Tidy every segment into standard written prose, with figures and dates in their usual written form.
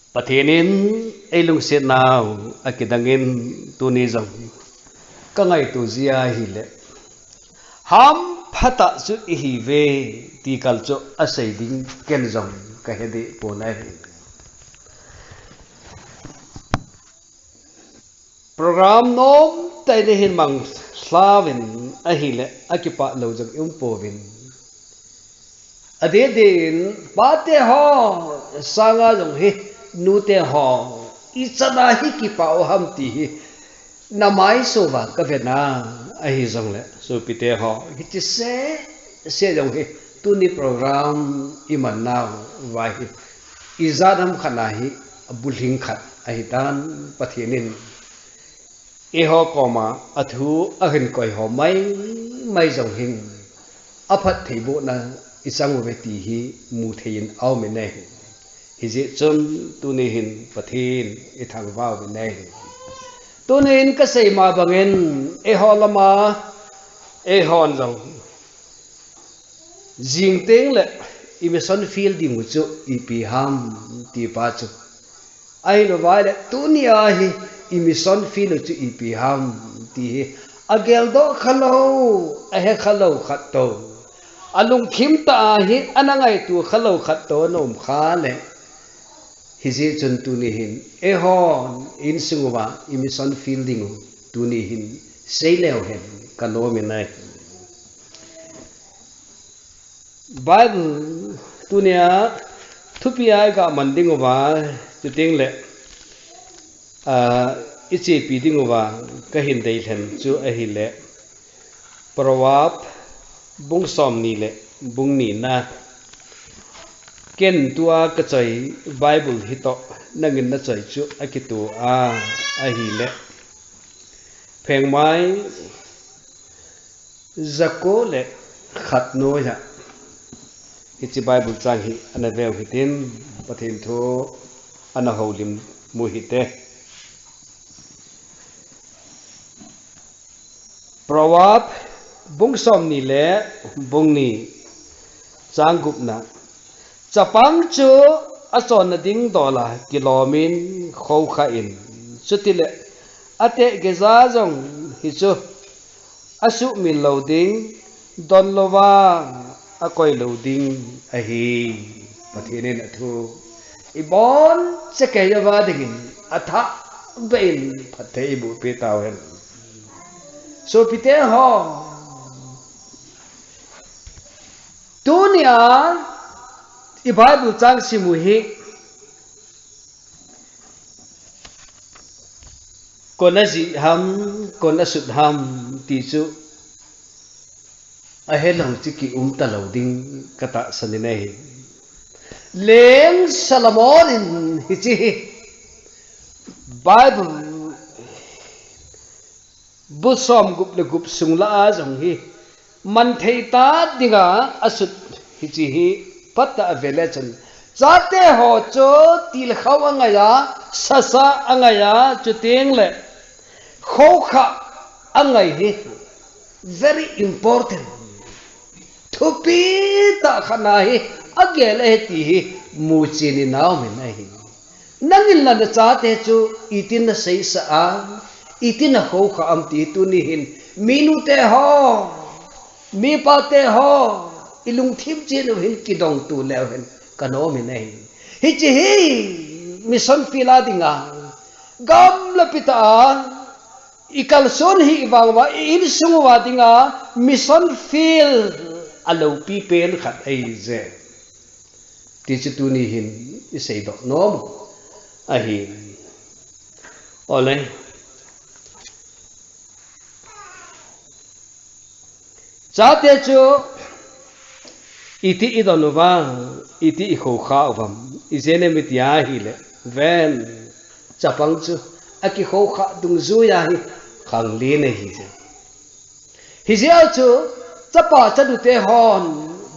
Pathenin ay lung set now akidangin tunizam kangay tu zia hile ham phata su ihive ti kalcho asay ding kenzam kahedi ponay program nom taynihin mang slavin ahile akipa lojang umpovin adedin pate ho sanga jong he nute ho ichana hi ki pao ham ti namai so ba ka vena ahi jong le so pite ho hi se jong he tu ni program iman na wa hi izadam khana hi bulhing khat ahi dan pathinin e ho koma athu ahin koi ho mai jong hing aphat theibo na isang weti hi mu thein au me nei hiji chum tunihin pathin ithang wau nei tunin ka sei ma bangen e holama e hon jong jing teng le emission field ding chu ipi ham ti pa chu ai no vai le tunia hi emission field chu ipi ham ti agel do khalo a he khalo khato alung thim ta hi anangai tu khalo khato nom kha le hiji chun tunihin e hon in sungwa emission fielding tunihin seileo hen kanomi nai bible tunia thupia ga manding wa chuting le ichi piding wa ka hin dei then chu a hi le prawap bung som ni le bung ni na ken tua ka chai bible hito nangin na chai chu akitu a hi le pheng mai zako le khat no ya ichi bible chang hi ana veu hitin pathin tho ana holim mu hite prawap bung som ni le bung ni changup na chapang chu achon ding dola kilomin kho kha in chutile ate geza jong hi chu asu min loading don lova akoi loading ahi pathinen athu ibon chekaywa dingin atha bein phathei bu pe tawen so pite ho dunia i bible chang simu hi kona ji ham kona sud ham ti chu a helong chiki ta loading kata saninai leng salamonin hi chi bible bu som gup le gup sungla a jong hi man theita dinga asut hi chi hi patta avelation chate ho cho til khaw angaya sasa angaya chuting le khokha angai hi very important thupi ta khana hi agel he ti hi mu chini naw me nai nangil la chate chu itin na sei sa a itin na khokha am ti tu ni hin minute ho mi pate ho ilung thim che no hin kidong tu lew hin kano mi nei hi chi hi mission fila dinga gam la pita ikal son hi iwangwa in sungwa dinga mission feel alo pi pen khat ai je ti chi tu ni hin isei do nom a hi ole chate chu iti idonova iti ikho khawam izene mitya hile ven chapang chu aki kho kha dung zu ya hi khang le ne hi je hi je chu chapa chadu te hon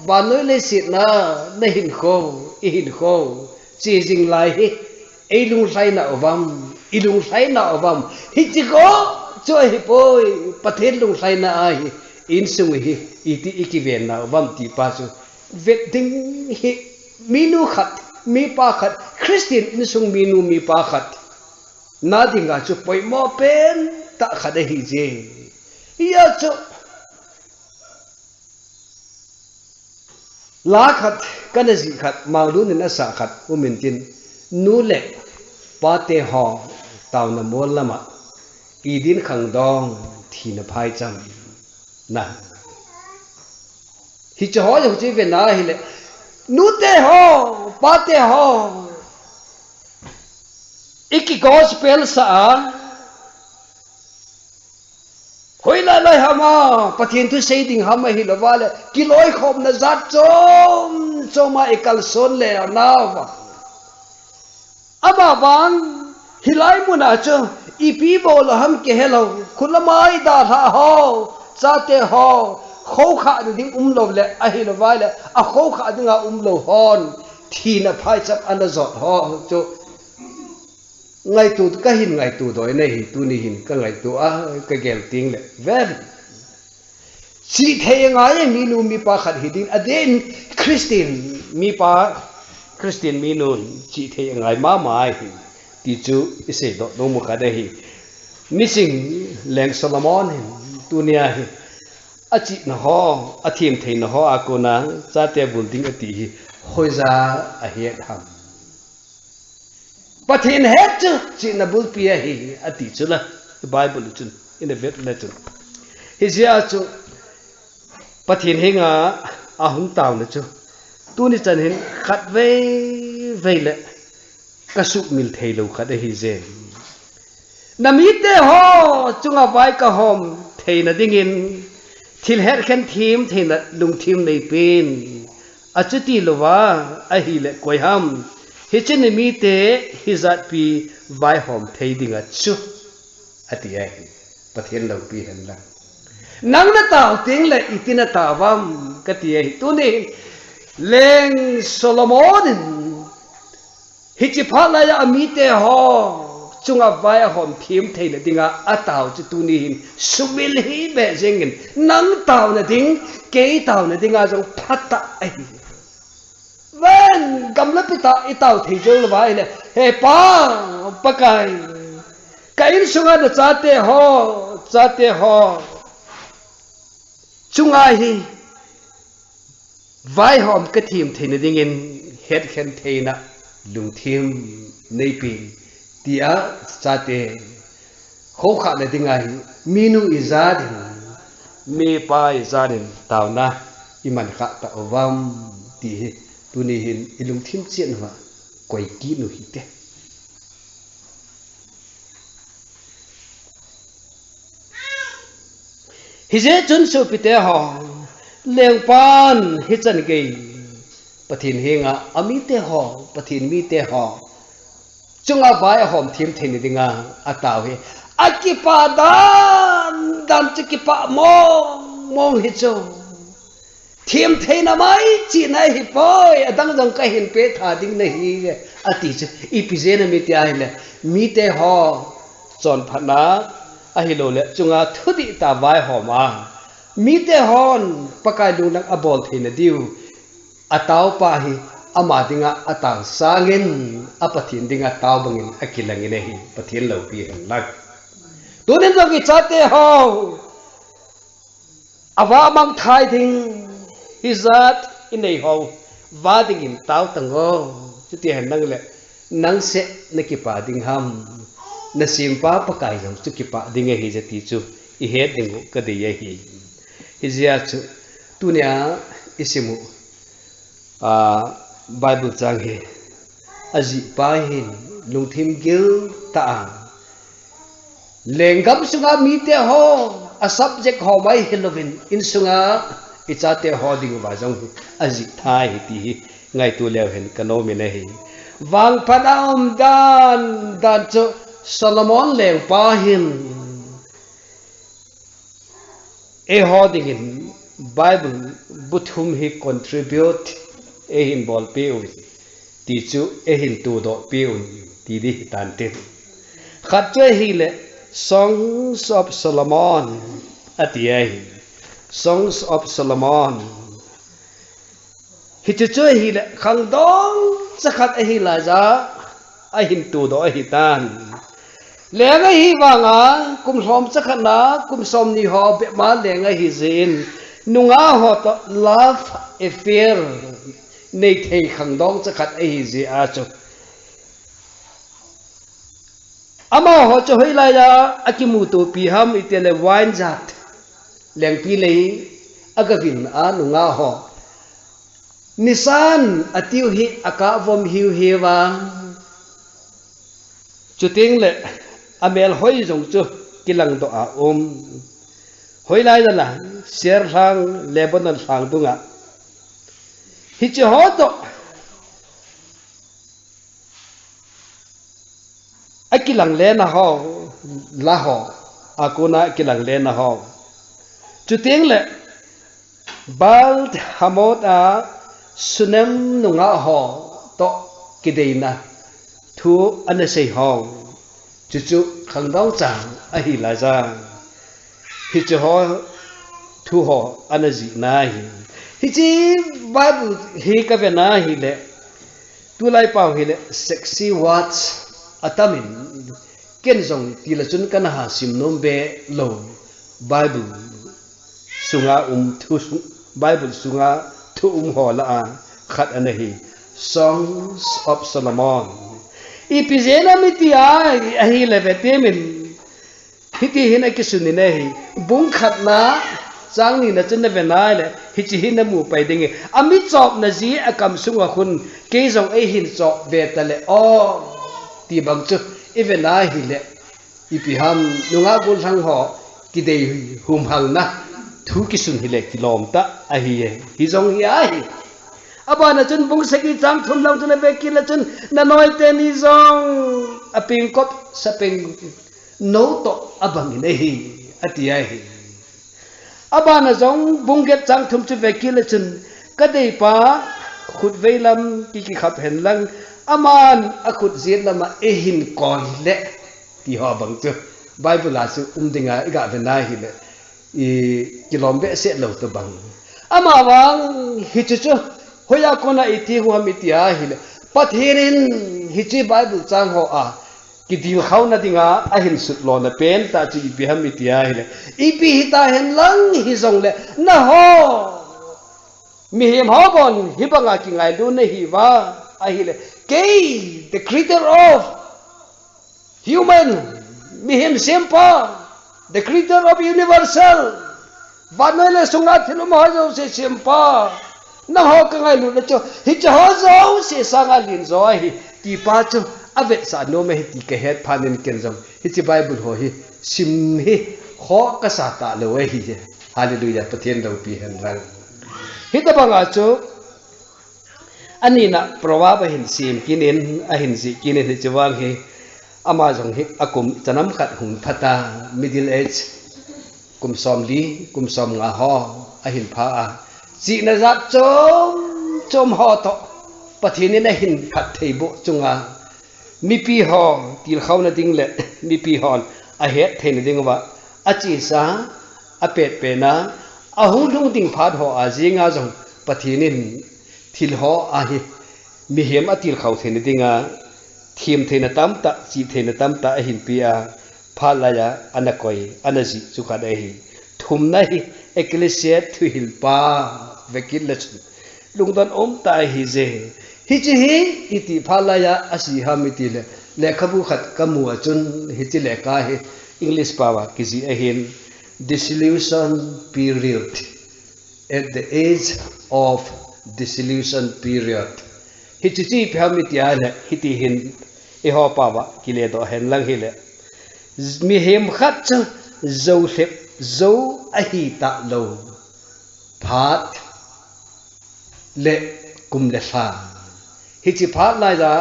banoi le sit na na hin kho I hin kho chi jing lai hi elung sai na ovam ilung sai na ovam hi chi ko chu hi poi pathen lung sai na ai in sung hi iti ikiven na ovam ti pa chu vetting hi minu khat mi pa khat Christian in sung mi nu mi pa khat na dinga chu poi mo pen ta khade hi je ya chu la khat kana ji khat maulu ni na sa khat umin tin nu le pa te ho taw na mol lama idin khang dong thi na phai cham na hi cho ho yo chi ve na hi le nu te ho pa te ho iki gospel sa hoi la lai hama pathian tu sei ding hama hi lo wale kiloi khom na zat chom choma ekal son le na wa aba bang hilai muna cho ipi bol ham ke hello khulamai da ha ho chate ho khou kha ding lo le a hi lo wale a khou kha dinga lo hon thi na phai chap an zot ho cho ngày tu cái hình ngày tu đói này tu ni hình cái ngày tu cái gel tiếng lệ về chỉ thấy ngay mi nu mi pa khát hình adin Christian mi pa Christian mi nu chỉ thấy ngay má mai tí chú sẽ đọc đông một cái đây missing leng Solomon tu nia chỉ nó ho thiêm thấy nó ho cô na cha te building tí hồi ra hiện ham pathin hết chứ chỉ là bút bia hi ati chứ là Bible chứ in the vet letter hi zia chứ pathin hi nga ahung tao na chứ tu ni chan hin khat ve ve le kasuk mil thei lo khat hi ze nami te ho chunga vai ka hom thei na dingin thil her khen thim thei na lung thim nei pin achuti lowa a hi le koi ham hichen mi te hizat pi vai hom thei dinga chu ati ai pathian lo pi han la nang na taw ting le itina tawam ka ti ai tu ni leng Solomon hichi phala ya mi te ho chunga vai hom thim thei le dinga ataw chu tu ni hin sumil hi be jengin nang taw na ding ke taw na dinga jong phata ai ven cầm lớp cái tàu thì chơi là vậy này hey pa cái in sung là cha te ho chung ai hi vai hòm cái thiềm thì nó đi nghe hết khen thề nè lùng thiềm nei pi tia cha te khó khăn là tiếng ai minu izad me pa izad tàu na iman khát tàu vam ti tu ni hin ilung thim chen wa koi ki nu hi te hi je chun su pi te ho leng pan hi chan ge pathin henga ami te ho pathin mi te ho chunga bai hom thim thini dinga ataw he akipa dan chikipa mo hi cho thiêm thế na mai chỉ này hi poi adang dang ka hin pe tha ding na hi ati chu ipije na mi ti ai le mi te ho chon phana a hi lo le chunga thudi ta vai ho ma mi te hon pakai lu nang abol thina diu ataw pa hi ama dinga atang sangin apathin dinga taw bangin akilangin hi pathin lo pi han lak tunin lo ki chate ho awa mang thai thing hizat inei ho vading in taw tango chuti han nang le nang se nakipa ding ham nasim pa pakai jam chukipa ding hi jati chu I het ding ka de ye hi hizia chu tunia isimu Bible chang he aji pa hin lungthim gil ta lengam sunga mi te ho a subject ho mai helovin in sunga ichate hoding ba jong aji thai ti ngai tu lew hen kano mi ne hi wang panaum dan cho Solomon leng pa hin e hoding in Bible buthum hi contribute e hin bol pe u ti chu e hin tu do pe u ti di tan te khat che hi le Songs of Solomon ati ai Songs of Solomon hi chu hi le khang dong chắc hi là giá hin tu đó hi tan lẽ ngay hi vàng à cùng xóm chắc na cùng xóm ni họ bị má lẽ ngay hi zin nunga họ to love affair nei thei khang dong chắc hi zi a chu ama ho cho hoi lai ya akimu to pi ham itele wine zat leng pi lei agavin a nunga ho nisan atiu hi aka vom hiu hewa chuting le amel hoi jong chu kilang do a hoi lai la ser hang lebanon hang tunga hi chu ho to akilang le na ho la ho akuna kilang le na ho chuting le bald hamot a sunem nunga ho to kideina thu anasei ho chu khangdong chang a hi la za hi chu ho thu ho anaji na hi chi bible hi ka ve na hi le tu lai pau hi le sexy words atamin ken zong ti la chun kana ha sim nom be lo bible sunga thu bible sunga thu ho la a khat anahi songs of solomon ipizena mitia ahi levete min hiti hina kisuni nahi bung khat na chang ni na chen ve na le hichi hina mu pai dinge ami chop na ji akam sunga khun ke zong ai hin chop ve ta le o ti bang chu evena hi le ipiham nunga bul hang ho ki dei hum hang na thu kisun hi le kilom ta ahi hi zong hi ai abana chun bung seki chang thum lang chun ve ki la chun na noi te ni zong aping kop saping no to abang nei hi ati ai hi abana zong bung get chang thum chu ve ki la chun ka dei pa khut veilam ki khap hen lang aman akut zin lama ehin kon le ti ho bang chu bible la su dinga iga ve na hi le i kilom be se lo to bang ama wang hi chu chu hoya kona iti huam itia hi le pathirin hi chi bible chang ho a ki dil khaw na dinga a hin sut lo na pen ta chi bi ham itia hi le ipi hita hen lang hi zong le na ho mi him ho bon hi banga ki ngai du na hi wa a hi le Kay, the creator of human, mi him simpa, the creator of universal. Vanole sungat hilum ho se simpa. Na ho ka ngai lu na cho hi cho ho zo se sanga lin zo hi ti pa cho avet sa no me ti ka het phanin ken jong hi chi bible ho hi sim hi ho ka sa ta lo hi hallelujah pathian do pi hen rang hi ta banga cho anina proverb hin sim kinin a hin si kinin hi chawang hi ama jong hi akum chanam khat hung phata middle age kum som li kum som nga ho a hin pha a chi na zat chom ho to pathini na hin phat thei bo chunga mi pi ho til khaw na ding le mi pi hon a het thei na ding wa a chi sa a pet pe na a hung dung ding phat ho a jinga jong pathini thil ho a hi mi hem a til khaw thei na dinga thim thei na tam ta chi thei na tam ta a hin pi a pha la ya anakoi anaji chu kha dai hi thum na hi ecclesia thu hil pa vekil la chu lungdon om ta hi je hi chi hi iti pha la ya asi ha mi ti le lekhabu khat kamu achun hi chi le ka hi english pawa kizi a hin disillusion period at the age of disillusion period hi chi chi phami ti ale hi ti hin e ho pawa kile do hen lang hi le mi hem khat chu zo sep zo a hi ta lo phat le kum le fa hi chi phat lai da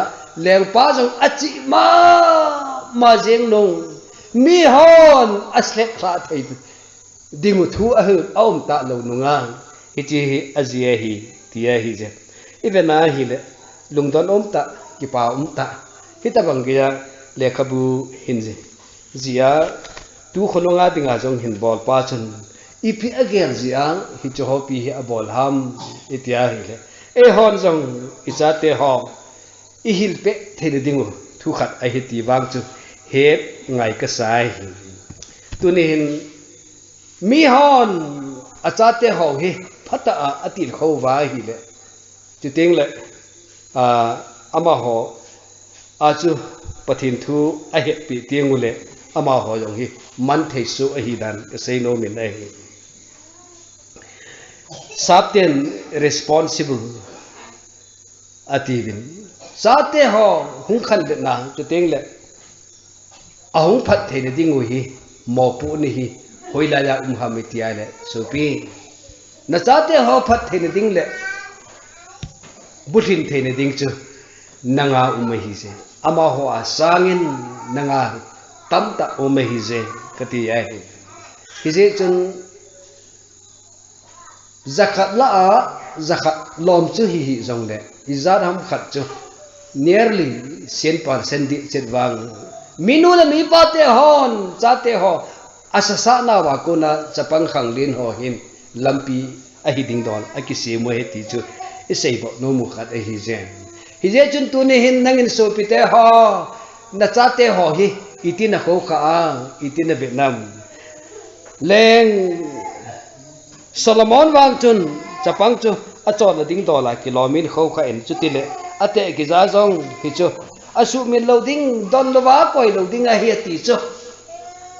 leng pa jong a chi ma jeng nong mi hon aslek kha thei dingu thu a hu om ta lo nunga hi chi azia hi tia hi je evena hi le lungdon om ta ki pa om ta hi ta bang ya lekhabu hinje zia tu khononga dinga jong hin bol pa chun ipi again zia hi cho ho pi hi a bol ham itia hi le e hon jong ichate ho ihil pe thei dingu thu khat a hi ti wang chu het ngai ka sai tunin mi hon achate ho hi phata a atil kho wa hi le chu ting le ama ho a chu pathin thu a het pi tiang le ama ho yong hi man thei su a hi dan ka sei no min ai sapten responsible ativin sate ho hung khan de na chu ting le ahung phat thei ne dingu hi mo pu ni hi hoila ya hamitiya le sopi na sate ho phat thei ne ding le butin thei ne ding chu nanga hi se ama ho asangin nanga tamta hi se kati ai hi se chun zakat la a zakat lom chu hi zong le izat ham khat chu nearly 100% di chetwang minu la mi pa te hon chate ho asasa na wa ko na chapang khang lin ho hin lampi a hi ding dol a ki se mo he ti chu isei bo no mu khat a hi je chun tu ni hin nangin so pi te ho na chate ho hi itina ko kha a itina Vietnam leng Solomon wang chun chapang chu a chon la ding dola kilomin kho kha en chu tile ate ki za zong hi chu asu min loading don lowa koi loading a hi ti chu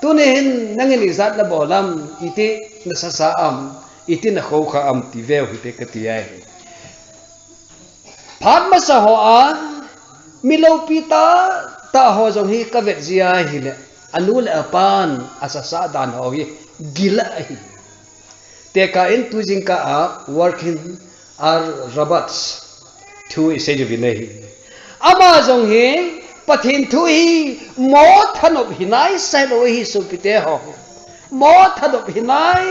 tuni hin nangin izat la bolam iti na sa am iti na kho kha am ti veo hi te ka ti ai phat ma sa ho a milo pita ta ho jong hi ka vet zia hi le anu le apan asasa dan ho hi gila hi te ka in tu jing ka a working ar robots thu se ju vinai ama jong hi pathin thu hi mo thanop hinai sai lo hi su pite ho mo thanop hinai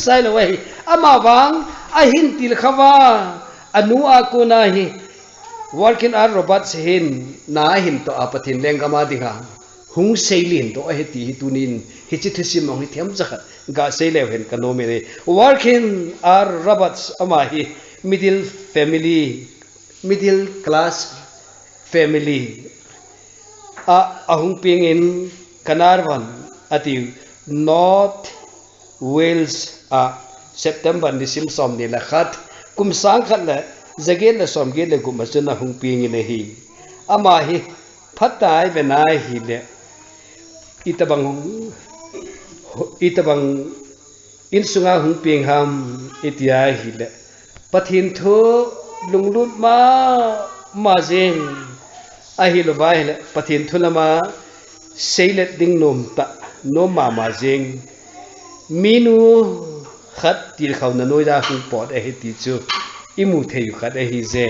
sai lo hi ama wang a hin til khawa anu a ko na hi working ar robots hin na hin to apathin lengama dinga hung seilin to he ti tunin hi chi thisi mong hi thiam zakhat ga seile hen kanome re working ar robots ama hi middle class family ahung ping in Carnarvon ati North Wales September ni sim som ni la khat kum sang khat la zagel la som gel la gum chuna hung ping in hi ama hi phatai venai hi le itabang in sunga hung ping ham itia hi le pathin tho lunglut ma jeng ahi lo bai le pathin thulama seilet ding nom ta no ma jeng minu khat til khawna noi da hung pot a hi ti chu imu thei khat a hi je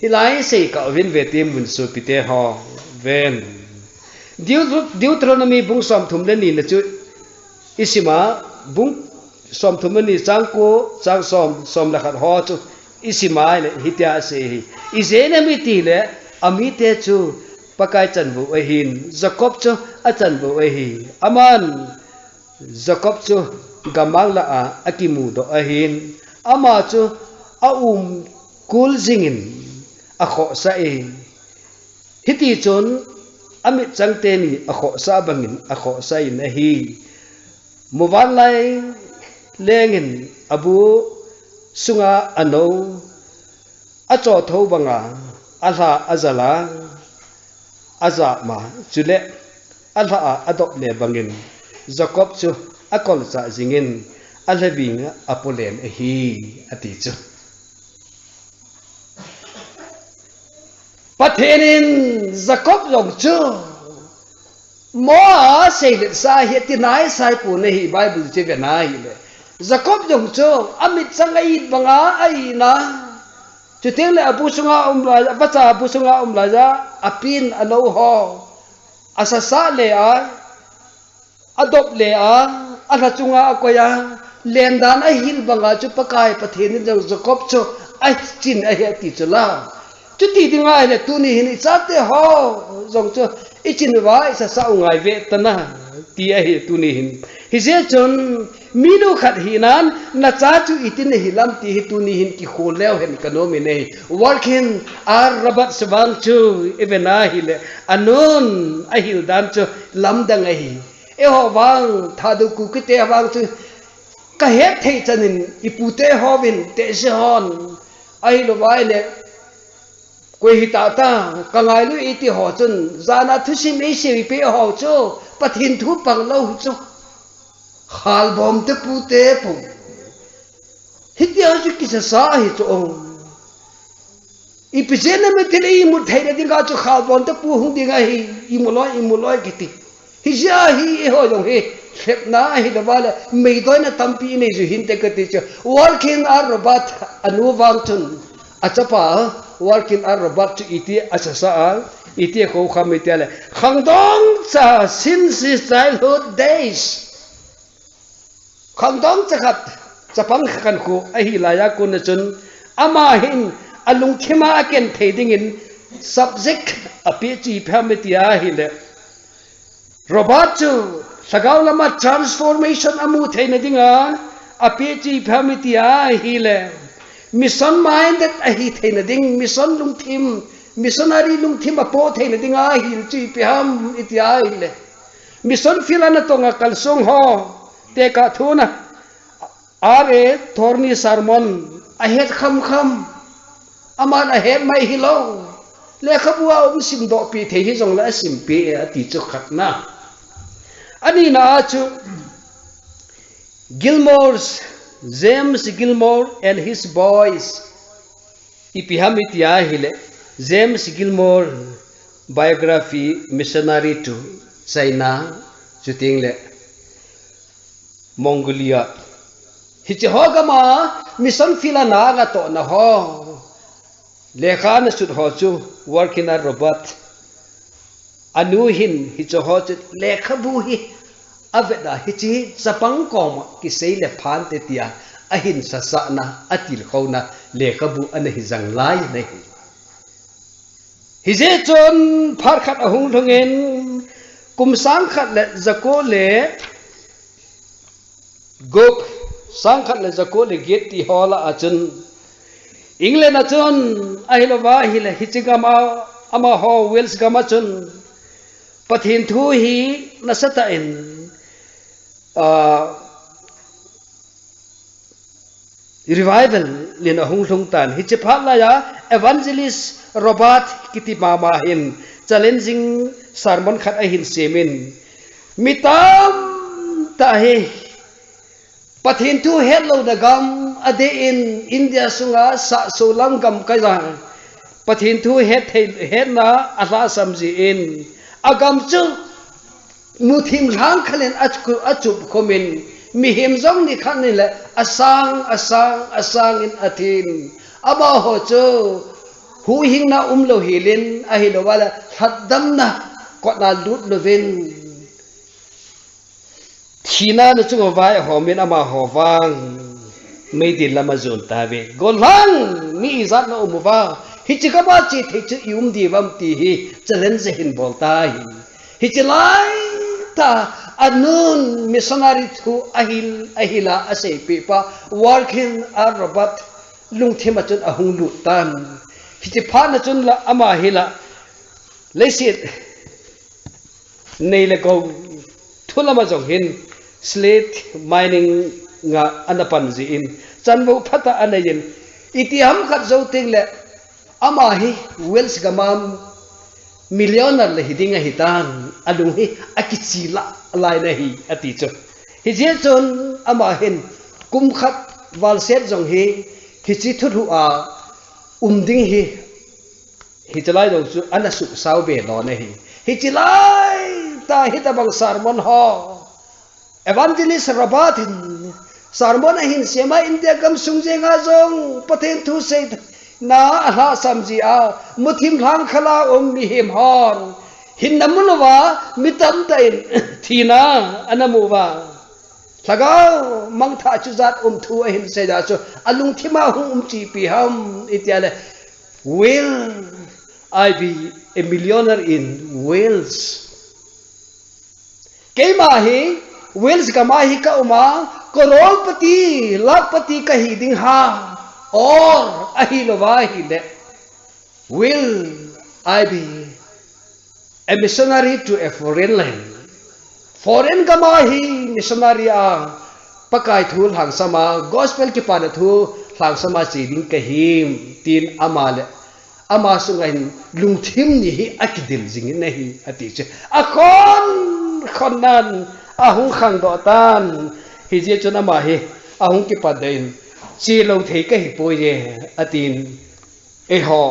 hilai sei ka win ve te mun so pite ho ven Deuteronomy bung som thum le ni na chu isima bung som thum ni changko chang som la khat ho chu isima le hitia se hi izene mi ti le ami te chu pakai chan bu a hin Jacob chu a chan bu a hi aman Jacob chu gamang la a akimu do a hin ama chu a kul jingin a kho sa e hiti chon amit changte ni a kho sa bangin a kho sa in a hi muwan lai lengin abu sunga ano a cho tho banga alha azala azama chule alha adop le bangin Jacob chu akol cha jingin alhabing apolen a hi ati chu pathenin Jacob jong chu mo sei le sa hi ti nai sai pu ne hi Bible che ve nai le Jacob jong chu amit changai banga ai na chu ting le abu sunga umla bacha abu sunga umla ja apin alo ho asasa le a adop le a ala chunga akoya lendan a hil banga chu pakai pathenin jong Jacob chu ai chin a he ti chula chu ti dinga le tu ni hin chate ho jong chu ichin wa isa sa ungai ve tana ti a he tu ni hin hi je chon minu khat hinan na cha chu itin hi lam ti hi tu ni hin ki khol leo hen kanomi nei working ar rabat swang chu evena hi le anon a hil dan chu lam dang a hi e ho wang thadu ku ki te wang chu ka het thei chanin ipute hovin te se hon ai lo vai le koi hi ta ta ka ngai lu iti ho chun zana thu sim ei se pe ho chu pathin thu pang lo chu khal bom te pute pu hitia chu ki sa hi chu ong ipizena me tele I mu thai de ga chu khal bom te pu hung dinga hi imuloi kiti hi ja hi ho jong he khep na hi da wala mei doi na tampi nei ju hin te ka ti chu working ar robat anu wang chun achapa working ar robat chu iti achasa iti ko khamitele khangdong cha since his childhood days khangdong chakhat chapang khan ko ahi laya kun chun ama hin alung thima ken theding in subject api chi phamitia hi le robot chu sagaw lama transformation amu theina dinga api chi phamitia hi le mission minded ahi theina ding mission lungthim missionary lungthim apo theina dinga hi chi pham itia hi le mission filana tonga kalsong ho te ka thuna are thorni sermon ahet kham aman ahet mai hilo le khabua sim do pi the hi jong la sim pi ati chu khatna ani na chu James Gilmore and his boys ipihamit ya hile James Gilmore biography missionary to China chuting le Mongolia hichi hogama mission fila na ga to na ho lekha na sut ho chu working at robot anu hin hichi ho chu lekha bu hi aveda hichi sapang kom ki sei le phan te tia ahin sa sa na atil khona lekha bu an hi jang lai nei hi je chon phar khat ahung thungen kum sang khat le zako le gok sang khat le zako le get ti hola achun England achun ahilo wa hile hichigama ama ho Wales gama chun pathin thu hi nasata in revival lin ahung thung tan hichi phala ya evangelist Robert kiti mama hin challenging sermon khat ahin semin mitam ta he pathin thu hello da gam ade in India sunga sa solam gam kaja pathin thu het na ala samji in agam chu muthim hang khalen achup khomin mi him jong ni khan ni le asang in athin aba ho chu hu hing na lo hilin ahi lo wala haddam na ko na lut lovin thina na chu vai ho min ama ho wang mei din lama zon ta ve golang ni izat na umuwa hichikaba chi thechu yum di wam ti hi challenge hin bolta hi hichilai ta anun missionary thu ahila ase pipa working a robot lungthima chun ahung lu tan hichi phana chun la ama hila leisit nei le ko thulama jong hin slate mining nga anapan ji in chanbo phata anayin itiam khat zo ting le ama hi Wales gamam millionaire le hidinga hitan adung hi akichi la lai na hi ati chu hi je chon ama hin kum khat wal set jong hi hichi thu a umding hi chalai dong chu anasu sau be lo ne hi chilai ta hi ta bang sermon ho evangelist Robert sermon hin sema India kam sungje nga jong pathen thu se na ha samji a muthim hang khala mi him hon hin namunwa mitam tain thina anamuwa thagao mang tha chu zat thu hin se da chu alung thima hum chi pi ham itiale will I be a millionaire in Wales keima hi Wales kama hi ka uma korolpati lakpati ka hi ding ha or ahi lova hi le will I be a missionary to a foreign land foreign kama hi missionary a pakai thul hang sama gospel ki pada thu hang sama chi ding ka him tin amale ama sungain lungthim ni hi akidil jing nahi ati che akon khonan ahung khang do tan hi je chuna ma hi ahung ki padain chi lo thei ka hi poi je atin e ho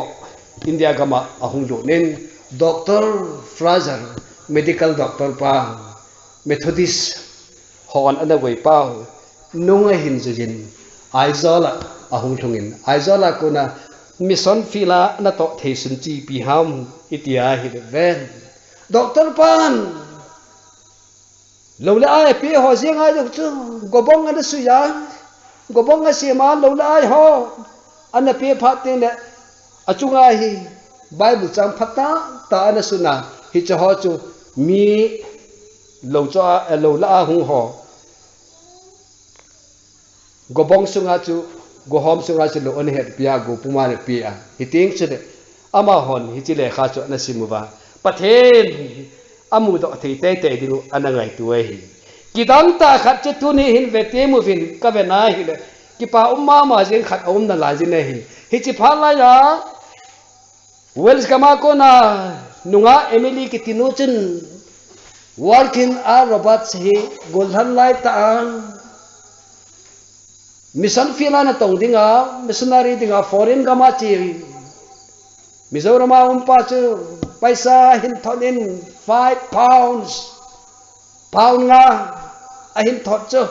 india gama ahung do nen Dr. Fraser medical doctor pa methodist hon ana goi pa nunga hin jin aizola ahung thungin aizola kuna mission fila na to thei sun chi pi ham itia hi ven Dr. Pan lâu lại pi họ riêng ai được chứ gobong anh suy ya gobong anh xem mà lâu lại họ anh pi phát tiền đấy à chúng ai hi Bible trang phát ta anh suna hi cho họ chu mi lâu cho lâu lại hung họ gobong sunga chu gohom sunga chu lo anh hết pia go puma le pia hi tiếng chứ đấy ama hon hi chỉ lệ khá cho anh simuva pathen amu do thei te te dilu anangai tuai kidang ta khat che tu ni hin ve te mu vin ka ve na hi le ki pa umma ma jing khat om na la jin ne hi chi pha la ya Wales kama ko na nunga Emily ki tinu chen working a robot hi golhan lai ta mission fila na tong dinga missionary dinga foreign kama chi Mizoram pa chu paisa hin thonin 5 pound nga ahin thot chu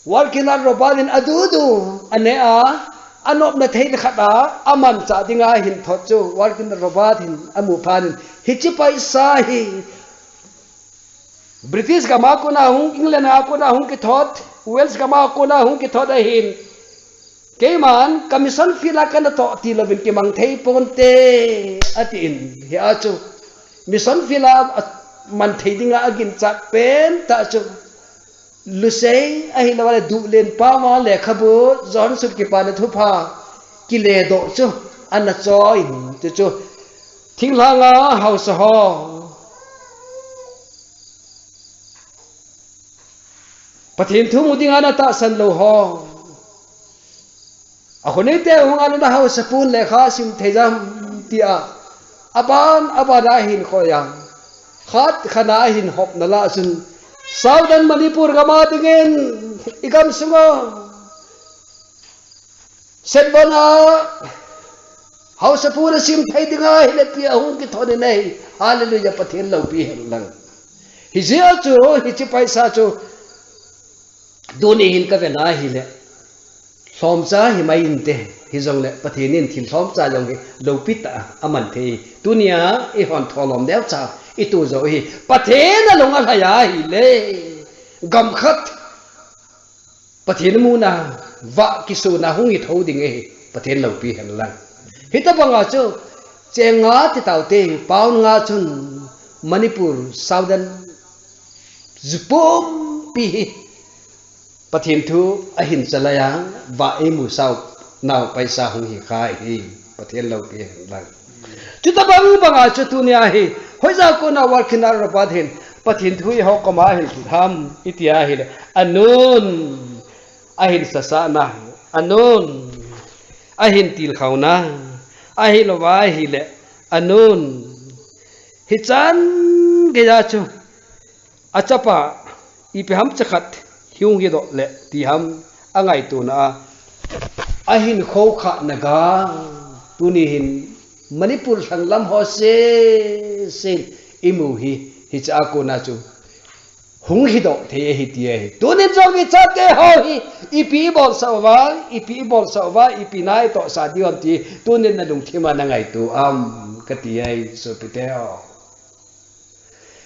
working on robadin adudu ane a anop na thei khata aman cha dinga hin thot chu working on robadin amu phanin hichi paisa hi British kama ko na hung England ko na hung ki thot Wales kama ko na hung ki thot a hin Keman kamisan fila kana to ti lovin ki mang thei ponte atin hi achu mission fila man thei dinga agin cha pen ta chu lusei a hi lawale du len pa ma le khabu zon sut ki pa na thu pha ki le do chu an na choi chu thing la nga house ho pathin thu mu dinga na ta san lo ho ahone te hung anu na house pun le kha sim thejam tia aban abada hin khoyang khat khana hin hop nala sun southern manipur gama dingen igam sungo setbona house pun sim thai dinga hele pi ahun ki thone nei hallelujah pathin lo pi lang hi je chu hi chi paisa chu doni hin ka vena hi le Som cha hi mai in te hi jong le pathinin thil som cha jong hi lo pita aman the tunia I hon tholom deu cha I tu zo hi pathena longa haya hi le gam khat pathin mu na va kisu na hung I tho ding hi pathen lo pi han lang hi ta banga chu chenga ti tau te paun nga chun Manipur southern zupom pi pathin thu ahin chalaya va emu sau naw paisa hung hi khai hi pathen lo pi lang chuta banga chu tu nia hi hoiza ko na working ar pathin pathin thu ho kama hin tham itia hi anun ahin sasa na anun ahin til khauna ahi lo wa hi le anun hi chan ge ja chu achapa I pe ham chakhat hiung hi do le ti ham angai tu na ahin kho kha naga tuni hin Manipur sanglam ho se imu hi cha ko na chu hung hi do the hi ti hi tunin jong I cha te ho hi ipi bol sa wa ipi nai to sa dion ti tunin na lung thima na ngai tu ka ti ai so pite ho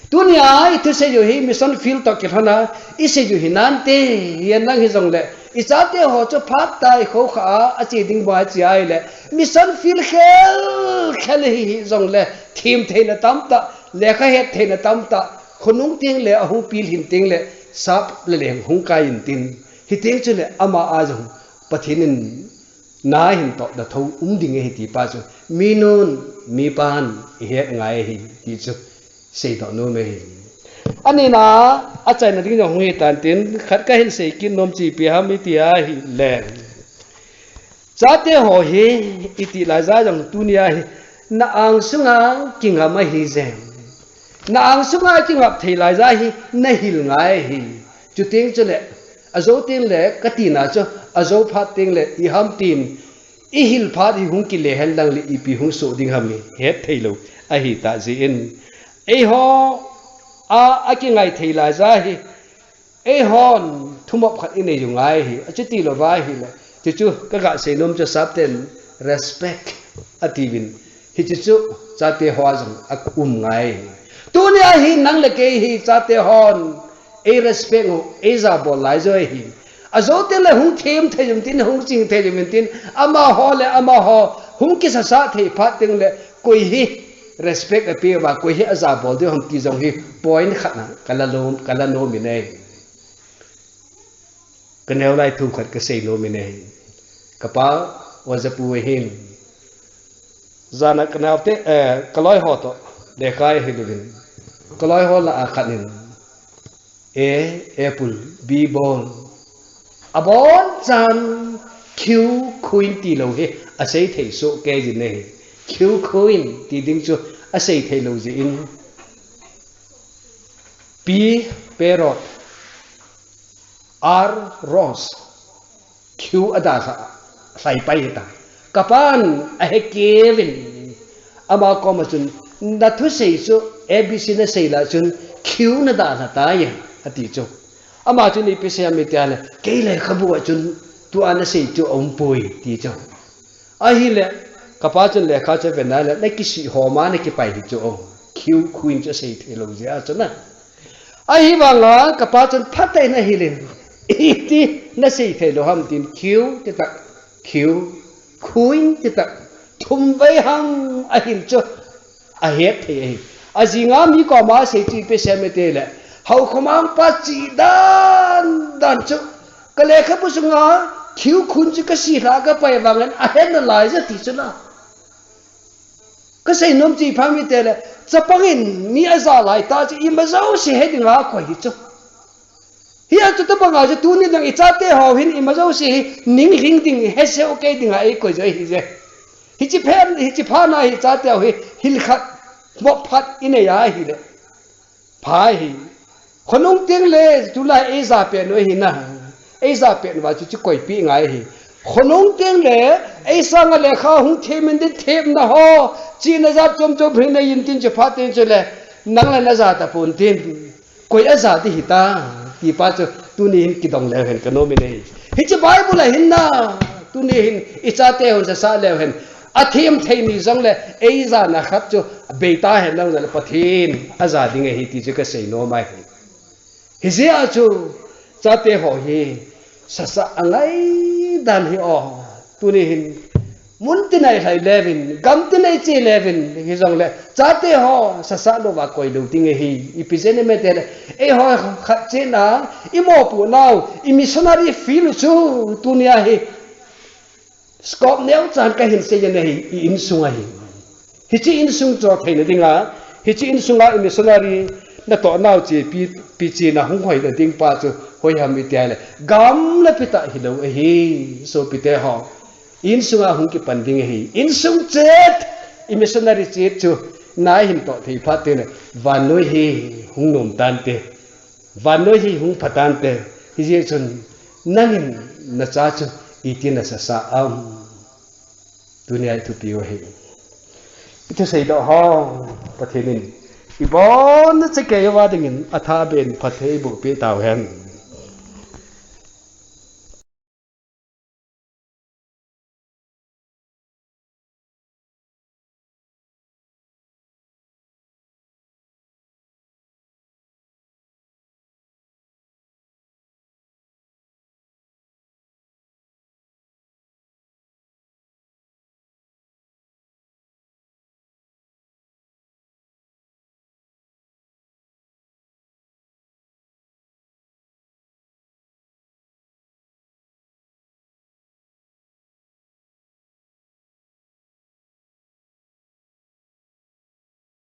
Dunia itu sejo hi mission field to kirana ise ju hinante yen nang hi jong le isate ho cho phat tai kho kha achi ding ba chi ai le mission field khel hi jong le thim theina tam ta lekha he theina tam ta khunung ting le ahu pil hin ting le sap le leng hung kai in tin hi teng chu le ama a jong pathinin na hin to da tho ding he ti pa chu minun mi pan he ngai hi ti chu sei do no me ani na a chai na ding jong hi tan tin khat ka hin sei kin nom chi pi ha mi ti a hi le chate ho hi iti la za jong tunia hi na ang sunga kinga ma hi zen na ang sunga kinga thei la za hi na hil ngai hi chu ting chu le azo ting le katina chu azo phat ting le I ham tin I hil phat hi hung ki le hel dang le I pi hung so ding ham ni het thei lo a hi ta ji in e ho a ki ngai thei la za hi e hon thumop khat in ei ju ngai hi a chu ti lo vai hi le chu ka ga se nom chu sap ten respect ativin hi chu chate ho jong ak ngai tunia hi nang le ke hi chate hon e respect ngo e za bol lai zo hi azo te le hung them the jum tin hung ching the jum tin ama ho le ama ho hung ki sa sa the phat ting le koi hi respect api wa koi hi aza bol de hum ki jong hi point khat na kala no mi nei kanel lai thu khat ka sei no mi nei kapa wazapu hin zana kanapte kaloi ho to dekai hilin kaloi ho la akhanin apple b ball abon chan q queen ti lo he asei thei so ke ji ne q queen ti ding chu asei thei lo ji in p parrot r rose q adasa sai pai ta kapan a he kevin ama ko ma chun na thu sei chu abc na sei la chun q na da na ta ya ati chu ama chu ni pe se mi ta le ke le khabu chun tu ana sei chu om poi ti chu a hi le kapa chun le kha che ve na le ki si ho ma ne ki pai ti chu q queen chu sei the lo ja chu na a hi wa nga kapa chun phat tai na hi le ti na sei the lo ham tin q ti ta q queen ti ta thum vai hang a hil chu a het the a jinga mi ko ma se ti pe se me te le hau khomang pa chi dan chu ka le kha pu sunga khiu khun chi ka si ra ka pai wangan a hen na lai ja ti chu na ka sei nom chi phang mi te le chapangin mi a za lai ta chi I ma zau se he dinga ko hi chu hi a chu ta banga je tu ni dang I cha te ho hin I ma zau se ning ring ding he se okay dinga ai ko je hi je hi chi phen hi chi pha na hi cha te ho hi hil khat mo phat in ya hi le phai hi khonung ting le tu la e za pe no hi na e za pe wa chu chi koi pi ngai hi khonung ting le e sang le kha hung the min din them na ho chi na za chom chom phrin na yin tin che pha tin che le nang la na za ta pun tin koi a za ti hi ta ti pa chu tu ni hin ki dong le hen ka no mi nei hi chi bible la hin na tu ni hin I cha te hon sa le hen a them thei ni jong le e za na khat chu be ta hen nang le pathin a za ding hi ti chu ka sei no mai hi zia chu cha te ho hi sa angai dan hi o tu ni hin mun ti nai hai levin gam ti nai che levin hi jong le cha te ho sa lo wa koi lo ting hi I pizene me te e ho khat che na I mo pu nau I missionary feel chu tu nia hi skop neu chan ka hin se ne hi I in sunga hi chi in sung cho thei na dinga hi chi in sunga I missionary na to nau chi pi chi na hung hoi da ding pa chu hoi ham mi te le gam la pita hi lo hi so pi te ho in sunga hung ki pan ding hi in sung chet I missionary chet chu na hin to thei pha te ne van noi hi hung nom tan te van noi hi hung phatan te hi je chun nangin na cha chu I ti na sa am dunia tu pi hi itu sei do ho pathenin ibon che ke wa dingin atha ben phathei bu pe taw hen